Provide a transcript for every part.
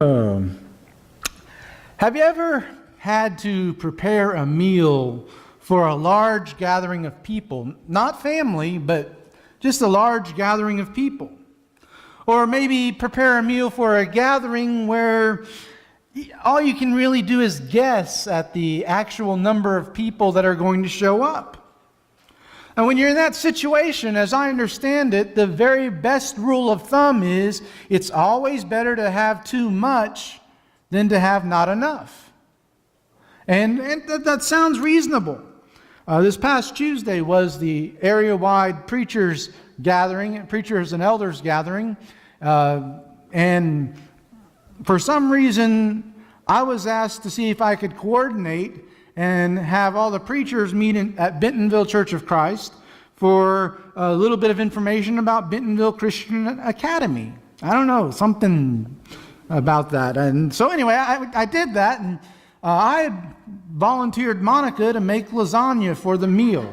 Um, have you ever had to prepare a meal for a large gathering of people? Not family, but just a large gathering of people. Or maybe prepare a meal for a gathering where all you can really do is guess at the actual number of people that are going to show up. And when you're in that situation, as I understand it, the very best rule of thumb is it's always better to have too much than to have not enough. And that sounds reasonable. This past Tuesday was the area-wide preachers gathering, preachers and elders gathering. And for some reason, I was asked to see if I could coordinate and have all the preachers meet at Bentonville Church of Christ for a little bit of information about Bentonville Christian Academy. I don't know, something about that. And so anyway, I did that, and I had volunteered Monica to make lasagna for the meal.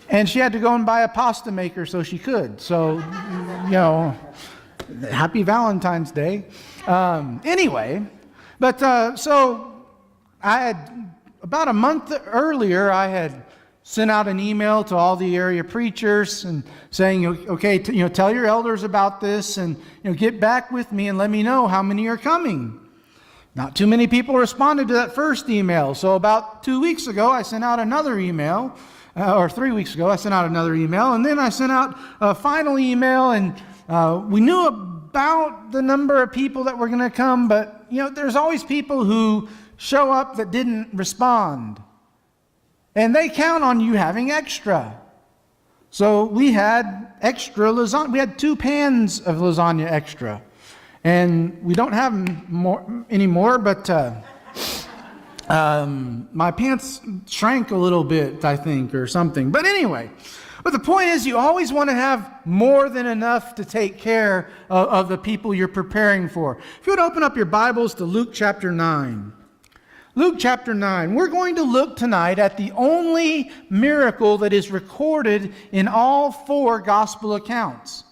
And she had to go and buy a pasta maker so she could. So, happy Valentine's Day. Anyway, but so I had, about a month earlier, I had sent out an email to all the area preachers and saying, okay, tell your elders about this and get back with me and let me know how many are coming. Not too many people responded to that first email. So about 2 weeks ago, I sent out another email, or 3 weeks ago, I sent out another email, and then I sent out a final email, and we knew about the number of people that were going to come, but there's always people who show up that didn't respond. And they count on you having extra. So we had extra lasagna. We had 2 pans of lasagna extra. And we don't have them anymore, but my pants shrank a little bit, I think, or something. But anyway, but the point is you always want to have more than enough to take care of the people you're preparing for. If you would open up your Bibles to Luke chapter 9. Luke chapter 9. We're going to look tonight at the only miracle that is recorded in all 4 gospel accounts.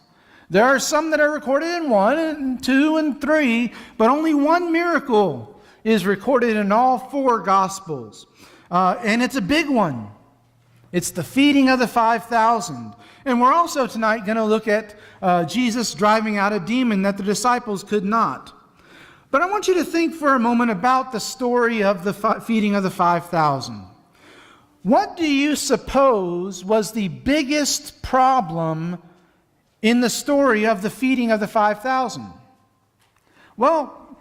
There are some that are recorded in 1 and 2 and 3, but only one miracle is recorded in all 4 gospels. And it's a big one. It's the feeding of the 5,000. And we're also tonight going to look at Jesus driving out a demon that the disciples could not. But I want you to think for a moment about the story of the feeding of the 5,000. What do you suppose was the biggest problem in the story of the feeding of the 5,000? Well,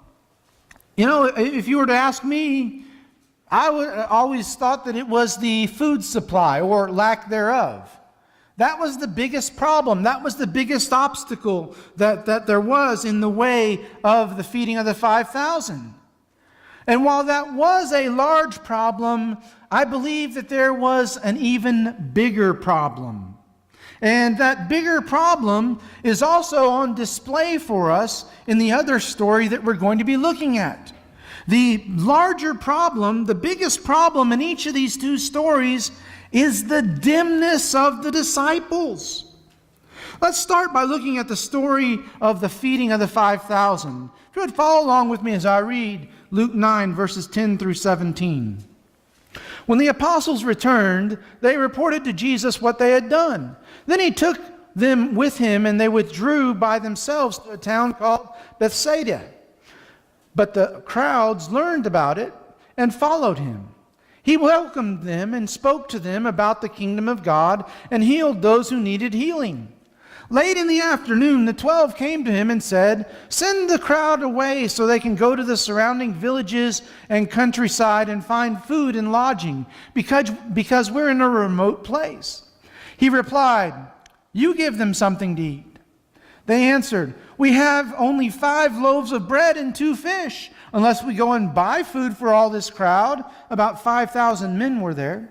if you were to ask me, I would always thought that it was the food supply or lack thereof. That was the biggest problem. That was the biggest obstacle that there was in the way of the feeding of the 5,000. And while that was a large problem, I believe that there was an even bigger problem. And that bigger problem is also on display for us in the other story that we're going to be looking at. The larger problem, the biggest problem in each of these 2 stories is the dimness of the disciples. Let's start by looking at the story of the feeding of the 5,000. If you would follow along with me as I read Luke 9, verses 10 through 17. When the apostles returned, they reported to Jesus what they had done. Then he took them with him, and they withdrew by themselves to a town called Bethsaida. But the crowds learned about it and followed him. He welcomed them and spoke to them about the kingdom of God and healed those who needed healing. Late in the afternoon, the 12 came to him and said, "Send the crowd away so they can go to the surrounding villages and countryside and find food and lodging, because we're in a remote place." He replied, "You give them something to eat." They answered, "We have only 5 loaves of bread and 2 fish. Unless we go and buy food for all this crowd." About 5,000 men were there.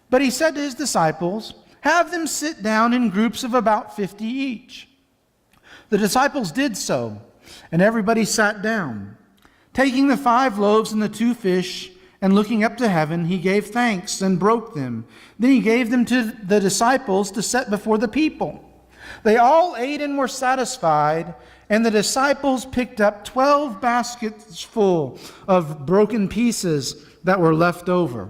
But he said to his disciples, "Have them sit down in groups of about 50 each." The disciples did so, and everybody sat down. Taking the 5 loaves and the 2 fish, and looking up to heaven, he gave thanks and broke them. Then he gave them to the disciples to set before the people. They all ate and were satisfied, and the disciples picked up 12 baskets full of broken pieces that were left over.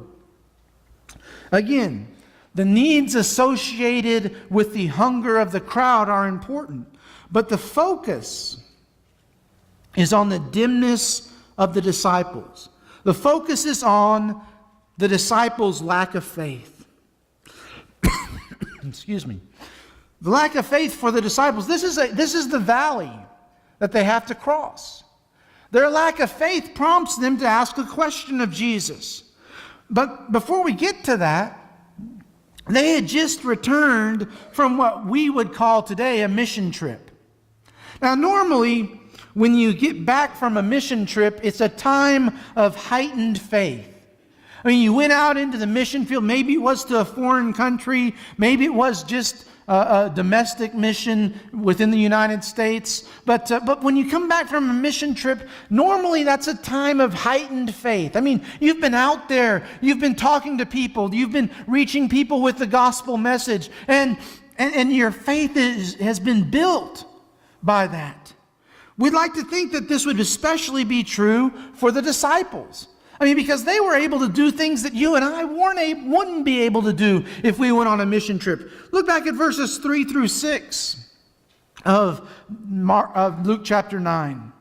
Again, the needs associated with the hunger of the crowd are important, but the focus is on the dimness of the disciples. The focus is on the disciples' lack of faith. Excuse me. The lack of faith for the disciples, this is the valley that they have to cross. Their lack of faith prompts them to ask a question of Jesus. But before we get to that, they had just returned from what we would call today a mission trip. Now, normally, when you get back from a mission trip, it's a time of heightened faith. I mean, you went out into the mission field. Maybe it was to a foreign country. Maybe it was just a domestic mission within the United States. But when you come back from a mission trip, normally that's a time of heightened faith. I mean, you've been out there, you've been talking to people, you've been reaching people with the gospel message, and your faith has been built by that. We'd like to think that this would especially be true for the disciples. I mean, because they were able to do things that you and I wouldn't be able to do if we went on a mission trip. Look back at verses 3 through 6 of Luke chapter 9.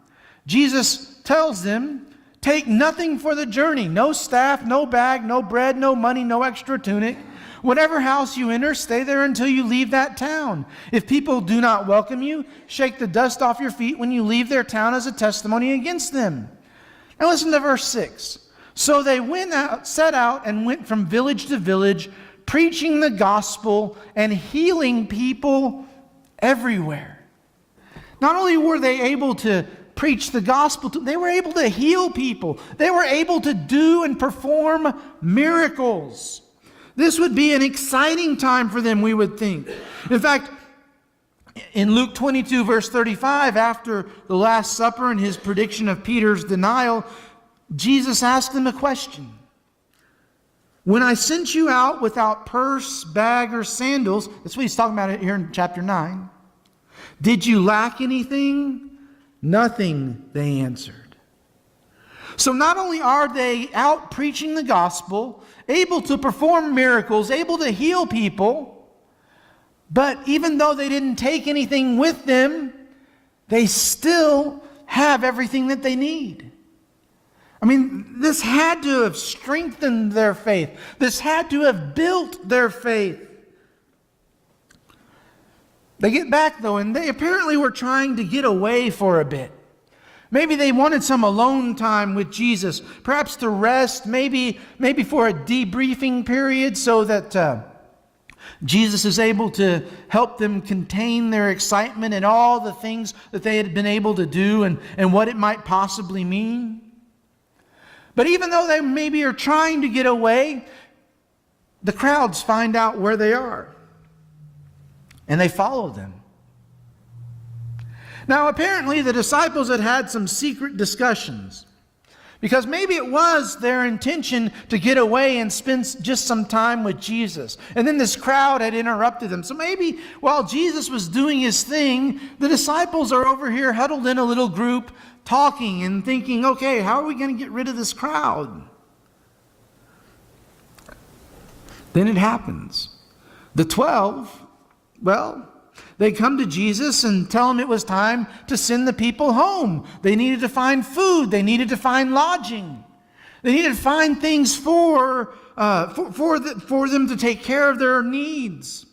Jesus tells them, take nothing for the journey. No staff, no bag, no bread, no money, no extra tunic. Whatever house you enter, stay there until you leave that town. If people do not welcome you, shake the dust off your feet when you leave their town as a testimony against them. Now listen to verse 6. So they set out and went from village to village, preaching the gospel and healing people everywhere. Not only were they able to preach the gospel, they were able to heal people. They were able to do and perform miracles. This would be an exciting time for them, we would think. In fact, in Luke 22, verse 35, after the Last Supper and his prediction of Peter's denial, Jesus asked them a question. When I sent you out without purse, bag, or sandals, that's what he's talking about here in chapter 9. Did you lack anything? Nothing, they answered. So not only are they out preaching the gospel, able to perform miracles, able to heal people, but even though they didn't take anything with them, they still have everything that they need. I mean, this had to have strengthened their faith. This had to have built their faith. They get back, though, and they apparently were trying to get away for a bit. Maybe they wanted some alone time with Jesus, perhaps to rest, maybe for a debriefing period so that Jesus is able to help them contain their excitement and all the things that they had been able to do and what it might possibly mean. But even though they maybe are trying to get away, the crowds find out where they are. And they follow them. Now, apparently the disciples had had some secret discussions. Because maybe it was their intention to get away and spend just some time with Jesus. And then this crowd had interrupted them. So maybe while Jesus was doing his thing, the disciples are over here huddled in a little group, talking and thinking, okay, how are we going to get rid of this crowd? Then it happens. The 12, they come to Jesus and tell him it was time to send the people home. They needed to find food. They needed to find lodging. They needed to find things for them to take care of their needs.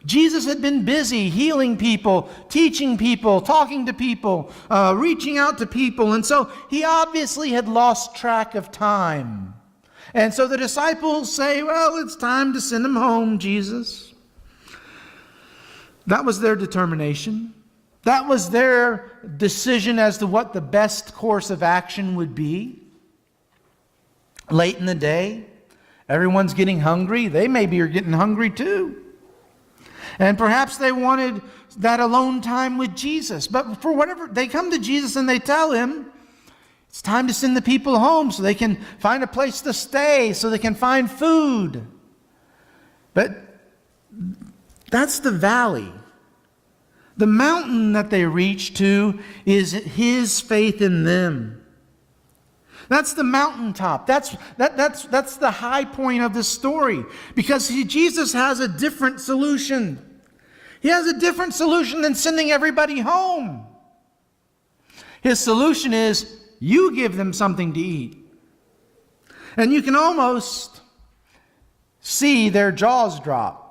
Jesus had been busy healing people, teaching people, talking to people, reaching out to people. And so he obviously had lost track of time. And so the disciples say, well, it's time to send them home, Jesus. That was their determination. That was their decision as to what the best course of action would be. Late in the day, everyone's getting hungry. They maybe are getting hungry too. And perhaps they wanted that alone time with Jesus. But for whatever, they come to Jesus and they tell him, it's time to send the people home so they can find a place to stay, so they can find food. But that's the valley. The mountain that they reach to is his faith in them. That's the mountaintop. That's the high point of the story. Because Jesus has a different solution. He has a different solution than sending everybody home. His solution is, you give them something to eat. And you can almost see their jaws drop.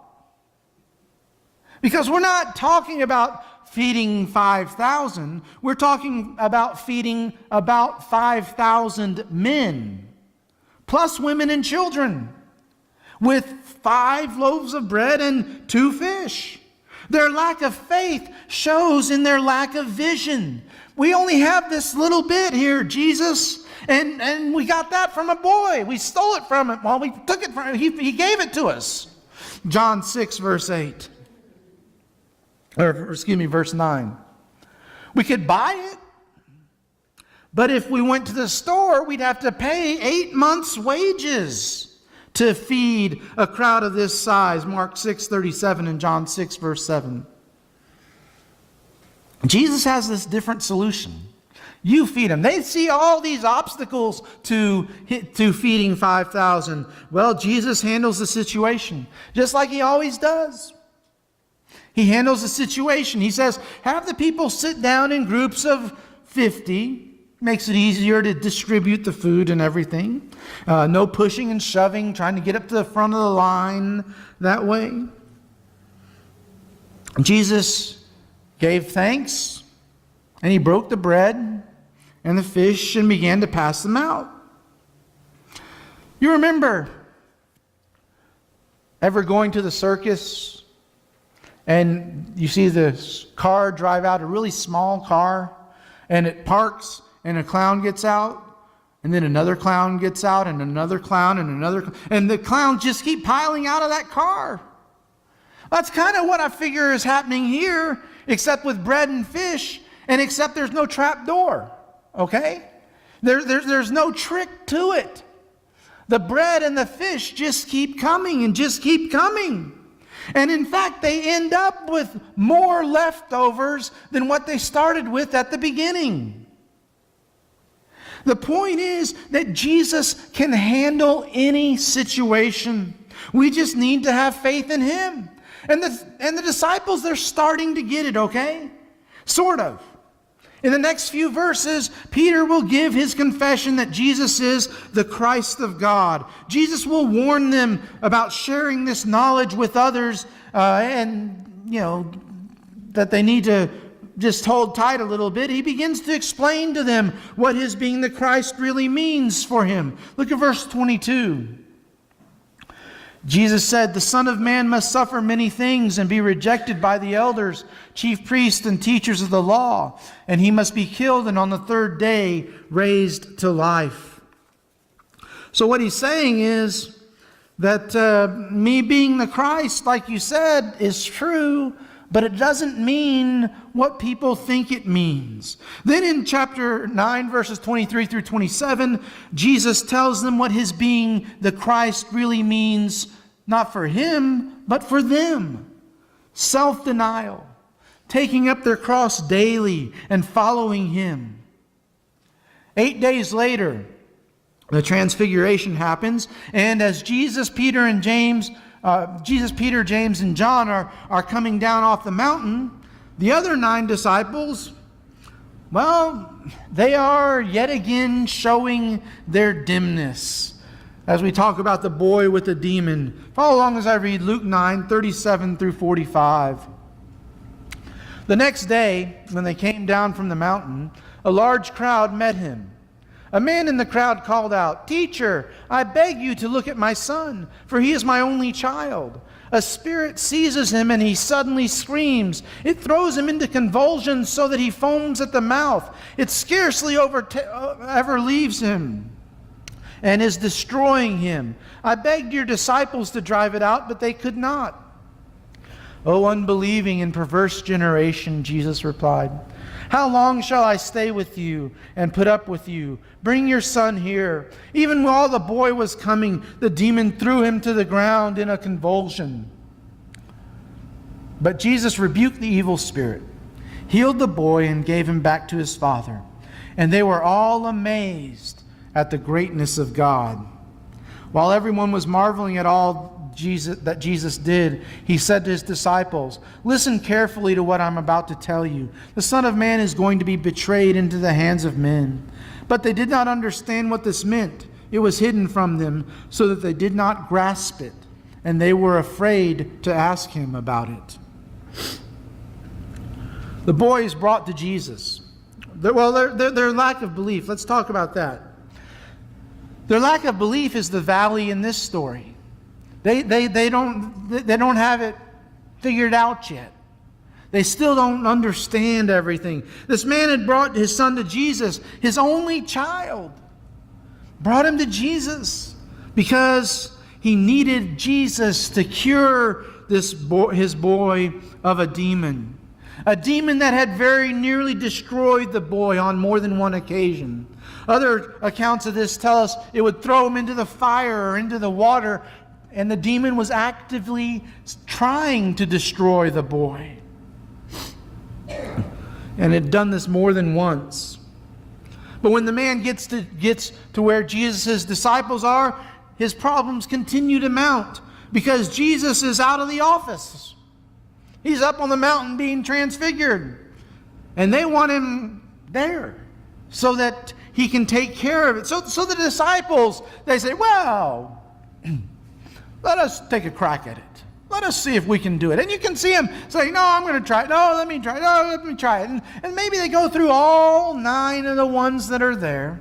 Because we're not talking about feeding 5,000. We're talking about feeding about 5,000 men, plus women and children, with 5 loaves of bread and 2 fish. Their lack of faith shows in their lack of vision. We only have this little bit here, Jesus, and we got that from a boy. We stole it from him. Well, we took it from him. He gave it to us. John 6, verse 8. Verse 9. We could buy it, but if we went to the store, we'd have to pay 8 months' wages to feed a crowd of this size. Mark 6:37 and John 6, verse 7. Jesus has this different solution. You feed them. They see all these obstacles to feeding 5,000. Well, Jesus handles the situation just like he always does. He handles the situation. He says, have the people sit down in groups of 50. Makes it easier to distribute the food and everything. No pushing and shoving, trying to get up to the front of the line that way. Jesus gave thanks, and he broke the bread and the fish and began to pass them out. You remember ever going to the circus and you see this car drive out, a really small car, and it parks and a clown gets out, and then another clown gets out, and another clown, and another, and the clowns just keep piling out of that car. That's kind of what I figure is happening here, except with bread and fish, and except there's no trap door, okay? There's no trick to it. The bread and the fish just keep coming and just keep coming. And in fact, they end up with more leftovers than what they started with at the beginning. The point is that Jesus can handle any situation. We just need to have faith in him. And the disciples, they're starting to get it, okay? Sort of. In the next few verses, Peter will give his confession that Jesus is the Christ of God. Jesus will warn them about sharing this knowledge with others that they need to just hold tight a little bit. He begins to explain to them what his being the Christ really means for him. Look at verse 22. Jesus said, the Son of Man must suffer many things and be rejected by the elders, chief priests, and teachers of the law, and he must be killed and on the 3rd day raised to life. So what he's saying is that me being the Christ, like you said, is true, but it doesn't mean what people think it means. Then in chapter 9, verses 23 through 27, Jesus tells them what his being the Christ really means, not for him, but for them. Self-denial, taking up their cross daily and following him. 8 days later, the transfiguration happens, and as Jesus, Peter, James, and John are coming down off the mountain, the other 9 disciples, well, they are yet again showing their dimness. As we talk about the boy with the demon, follow along as I read Luke 9, 37 through 45. The next day, when they came down from the mountain, a large crowd met him. A man in the crowd called out, "Teacher, I beg you to look at my son, for he is my only child. A spirit seizes him and he suddenly screams. It throws him into convulsions so that he foams at the mouth. It scarcely ever leaves him and is destroying him. I begged your disciples to drive it out, but they could not." "O unbelieving and perverse generation," Jesus replied, "how long shall I stay with you and put up with you? Bring your son here." Even while the boy was coming, the demon threw him to the ground in a convulsion. But Jesus rebuked the evil spirit healed the boy, and gave him back to his father. And they were all amazed at the greatness of God. While everyone was marveling at all that Jesus did, he said to his disciples, "Listen carefully to what I'm about to tell you. The Son of Man is going to be betrayed into the hands of men." But they did not understand what this meant. It was hidden from them, so that they did not grasp it, and they were afraid to ask him about it. The boy is brought to Jesus. Their lack of belief. Let's talk about that. Their lack of belief is the valley in this story. They don't have it figured out yet. They still don't understand everything. This man had brought his son to Jesus, his only child. Brought him to Jesus because he needed Jesus to cure his boy of a demon. A demon that had very nearly destroyed the boy on more than one occasion. Other accounts of this tell us it would throw him into the fire or into the water, and the demon was actively trying to destroy the boy. And it had done this more than once. But when the man gets to where Jesus' disciples are, his problems continue to mount because Jesus is out of the office. He's up on the mountain being transfigured. And they want him there so that he can take care of it. So the disciples, they say, well, let us take a crack at it. Let us see if we can do it. And you can see him say, no, I'm going to try it. No, let me try it. No, let me try it. And maybe they go through all 9 of the ones that are there,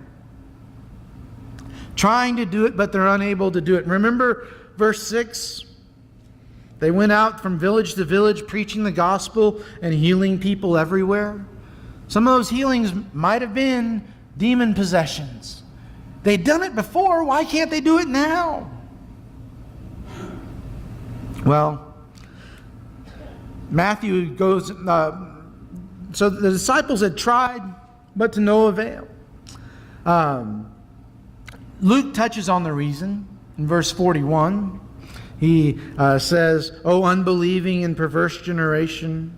trying to do it, but they're unable to do it. Remember verse 6? They went out from village to village preaching the gospel and healing people everywhere. Some of those healings might have been demon possessions. They'd done it before. Why can't they do it now? Well, Matthew goes, so the disciples had tried, but to no avail. Luke touches on the reason in verse 41. He says, "O unbelieving and perverse generation."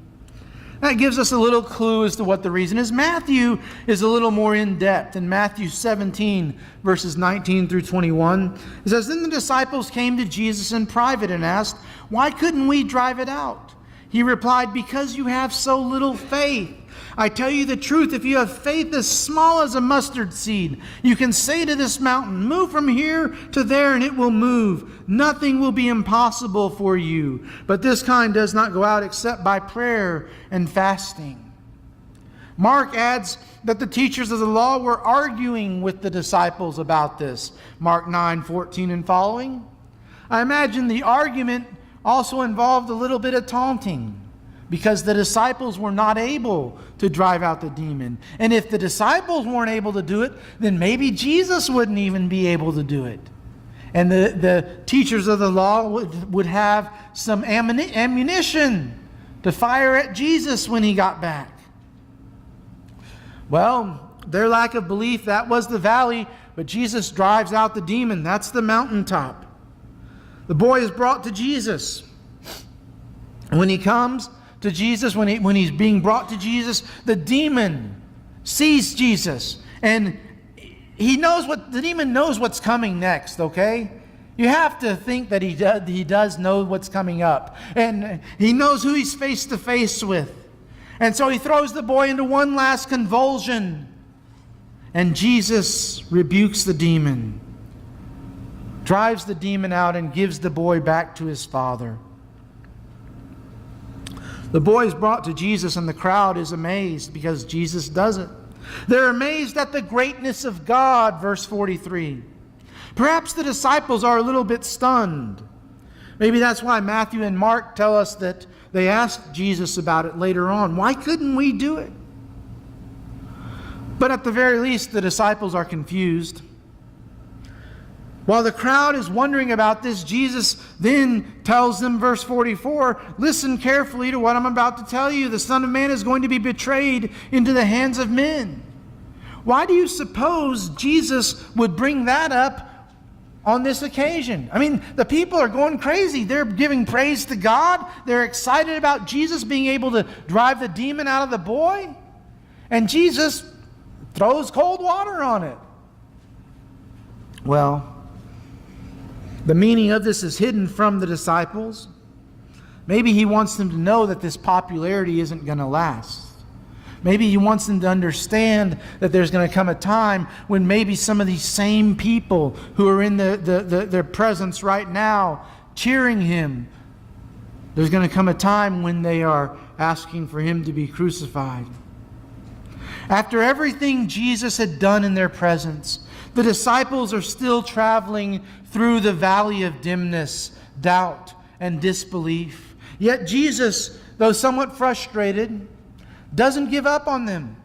That gives us a little clue as to what the reason is. Matthew is a little more in depth. In Matthew 17, verses 19 through 21, it says, "Then the disciples came to Jesus in private and asked, 'Why couldn't we drive it out?' He replied, 'Because you have so little faith. I tell you the truth, if you have faith as small as a mustard seed, you can say to this mountain, 'Move from here to there,' and it will move. Nothing will be impossible for you. But this kind does not go out except by prayer and fasting." Mark adds that the teachers of the law were arguing with the disciples about this. Mark 9:14 and following. I imagine the argument also involved a little bit of taunting, because the disciples were not able to drive out the demon. And if the disciples weren't able to do it, then maybe Jesus wouldn't even be able to do it. And the teachers of the law would have some ammunition to fire at Jesus when he got back. Well, their lack of belief, that was the valley, but Jesus drives out the demon. That's the mountaintop. The boy is brought to Jesus. When he comes to Jesus, when he's being brought to Jesus, the demon sees Jesus, and the demon knows what's coming next, okay? You have to think that he does know what's coming up, and he knows who he's face to face with. And so he throws the boy into one last convulsion, and Jesus rebukes the demon, drives the demon out, and gives the boy back to his father. The boy is brought to Jesus, and the crowd is amazed because Jesus does it. They're amazed at the greatness of God, verse 43. Perhaps the disciples are a little bit stunned. Maybe that's why Matthew and Mark tell us that they asked Jesus about it later on. Why couldn't we do it? But at the very least, the disciples are confused. While the crowd is wondering about this, Jesus then tells them, verse 44, "Listen carefully to what I'm about to tell you. The Son of Man is going to be betrayed into the hands of men." Why do you suppose Jesus would bring that up on this occasion. I mean, the people are going crazy. They're giving praise to God. They're excited about Jesus being able to drive the demon out of the boy. And Jesus throws cold water on it. Well, the meaning of this is hidden from the disciples. Maybe he wants them to know that this popularity isn't going to last. Maybe he wants them to understand that there's going to come a time when maybe some of these same people who are in their presence right now cheering him, there's going to come a time when they are asking for him to be crucified. After everything Jesus had done in their presence, the disciples are still traveling through the valley of dimness, doubt, and disbelief. Yet Jesus, though somewhat frustrated, doesn't give up on them.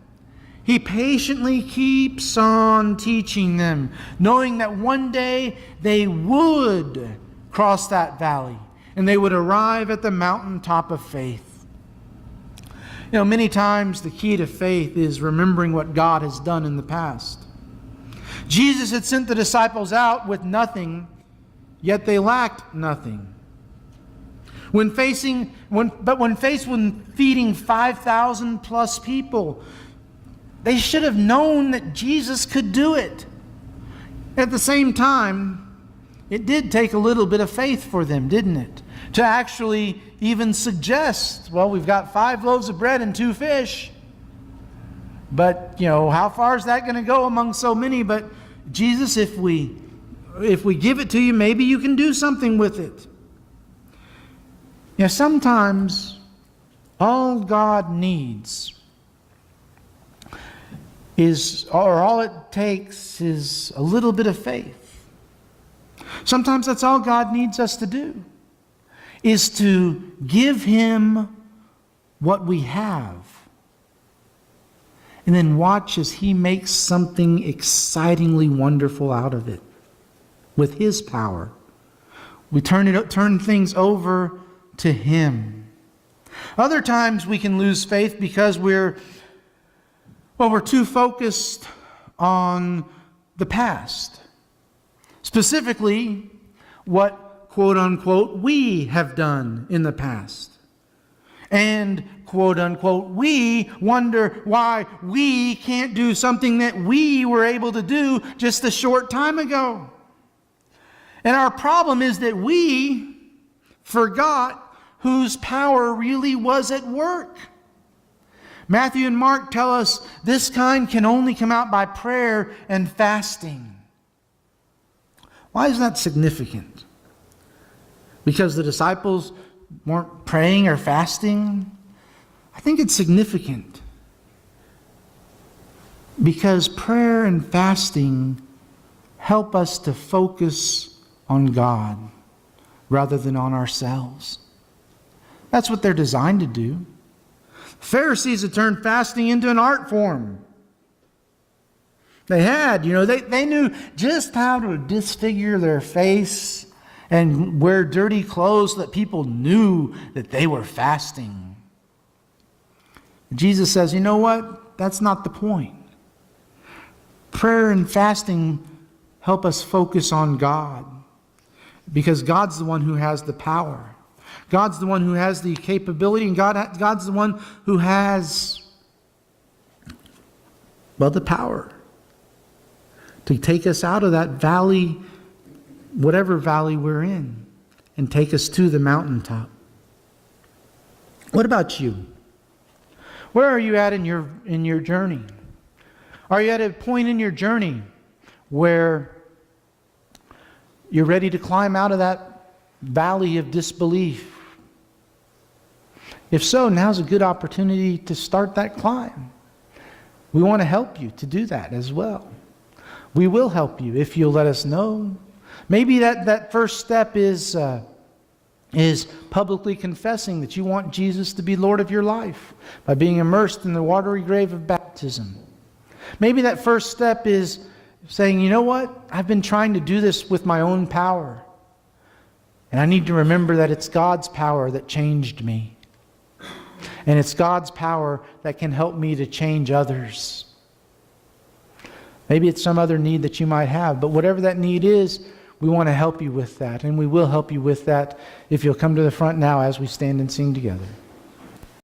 He patiently keeps on teaching them, knowing that one day they would cross that valley and they would arrive at the mountaintop of faith. You know, many times the key to faith is remembering what God has done in the past. Jesus had sent the disciples out with nothing, yet they lacked nothing. When faced with feeding 5,000 plus people, they should have known that Jesus could do it. At the same time, it did take a little bit of faith for them, didn't it? To actually even suggest, well, we've got 5 loaves of bread and 2 fish. But, how far is that going to go among so many? But Jesus, if we give it to you, maybe you can do something with it. Sometimes all God needs all it takes is a little bit of faith. Sometimes that's all God needs us to do, is to give him what we have. And then watch as he makes something excitingly wonderful out of it with his power. We turn things over to him. Other times we can lose faith because we're too focused on the past. Specifically, what, quote unquote, we have done in the past. And, quote unquote, we wonder why we can't do something that we were able to do just a short time ago. And our problem is that we forgot whose power really was at work. Matthew and Mark tell us this kind can only come out by prayer and fasting. Why is that significant? Because the disciples weren't praying or fasting? I think it's significant because prayer and fasting help us to focus on God rather than on ourselves. That's what they're designed to do. Pharisees had turned fasting into an art form. They had, they knew just how to disfigure their face and wear dirty clothes so that people knew that they were fasting. Jesus says, you know what? That's not the point. Prayer and fasting help us focus on God because God's the one who has the power. God's the one who has the capability, and God's the one who has, the power to take us out of that valley, whatever valley we're in, and take us to the mountaintop. What about you? Where are you at in your journey? Are you at a point in your journey where you're ready to climb out of that valley of disbelief? If so, now's a good opportunity to start that climb. We want to help you to do that as well. We will help you if you'll let us know. Maybe that first step is publicly confessing that you want Jesus to be Lord of your life by being immersed in the watery grave of baptism. Maybe that first step is saying, you know what? I've been trying to do this with my own power. And I need to remember that it's God's power that changed me. And it's God's power that can help me to change others. Maybe it's some other need that you might have, but whatever that need is, We want to help you with that, and we will help you with that if you'll come to the front now as we stand and sing together.